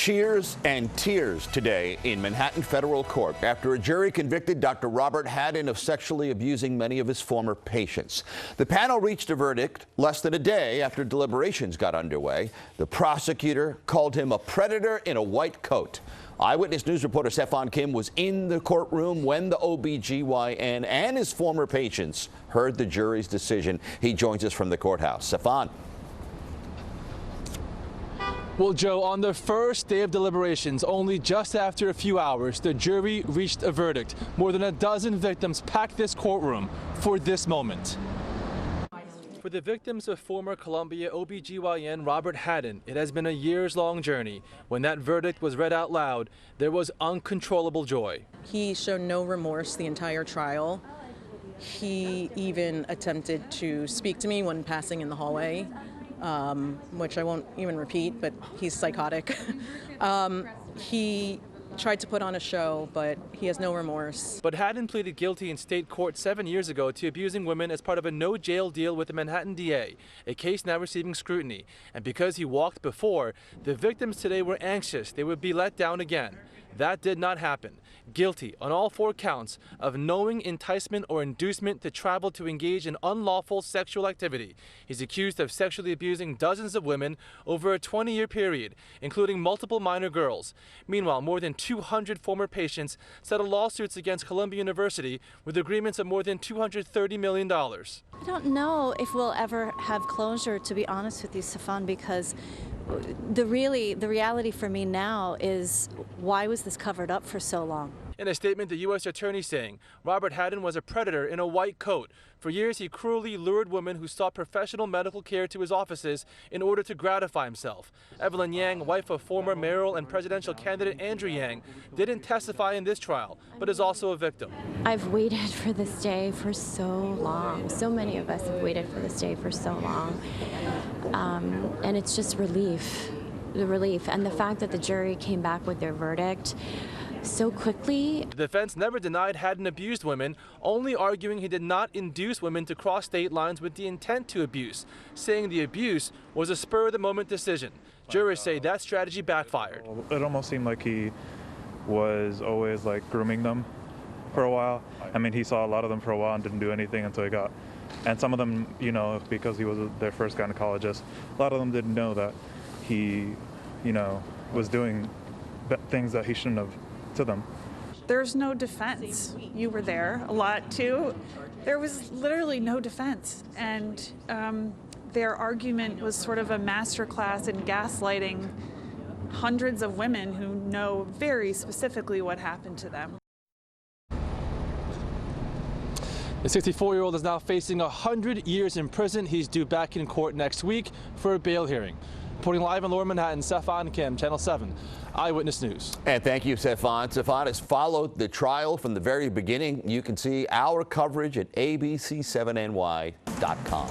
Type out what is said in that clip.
Cheers and tears today in Manhattan federal court after a jury convicted Dr. Robert Hadden of sexually abusing many of his former patients. The panel reached a verdict less than a day after deliberations got underway. The prosecutor called him a predator in a white coat. Eyewitness News reporter CeFaan Kim was in the courtroom when the OB-GYN and his former patients heard the jury's decision. He joins us from the courthouse. CeFaan. Well, Joe, on the first day of deliberations, only just after a few hours, the jury reached a verdict. More than a dozen victims packed this courtroom for this moment. For the victims of former Columbia OB-GYN Robert Hadden, it has been a years-long journey. When that verdict was read out loud, there was uncontrollable joy. He showed no remorse the entire trial. He even attempted to speak to me when passing in the hallway. Which I won't even repeat, but he's psychotic. He tried to put on a show, but he has no remorse. But Hadden pleaded guilty in state court 7 years ago to abusing women as part of a no-jail deal with the Manhattan DA, a case now receiving scrutiny. And because he walked before, the victims today were anxious they would be let down again. That did not happen. Guilty on all 4 counts of knowing enticement or inducement to travel to engage in unlawful sexual activity. He's accused of sexually abusing dozens of women over a 20-year period, including multiple minor girls. Meanwhile, more than 200 former patients settled lawsuits against Columbia University with agreements of more than $230 million. I don't know if we'll ever have closure, to be honest with you, CeFaan, because the reality for me now is, why was this covered up for so long? In a statement, the U.S. Attorney saying Robert Hadden was a predator in a white coat. For years, he cruelly lured women who sought professional medical care to his offices in order to gratify himself. Evelyn Yang, wife of former mayoral and presidential candidate Andrew Yang, didn't testify in this trial, but is also a victim. I've waited for this day for so long. So many of us have waited for this day for so long. And it's just relief, the relief. And the fact that the jury came back with their verdict so quickly. The defense never denied Hadden abused women, only arguing he did not induce women to cross state lines with the intent to abuse, saying the abuse was a spur-of-the-moment decision. Jurors say that strategy backfired. It almost seemed like he was always like grooming them for a while. I mean, he saw a lot of them for a while and didn't do anything until he got. And some of them, you know, because he was their first gynecologist, a lot of them didn't know that he, you know, was doing things that he shouldn't have to them. There's no defense. You were there a lot too. There was literally no defense, and their argument was sort of a masterclass in gaslighting hundreds of women who know very specifically what happened to them. The 64-year-old is now facing 100 years in prison. He's due back in court next week for a bail hearing. Reporting live in Lower Manhattan, CeFaan Kim, Channel 7, Eyewitness News. And thank you, CeFaan. CeFaan has followed the trial from the very beginning. You can see our coverage at abc7ny.com.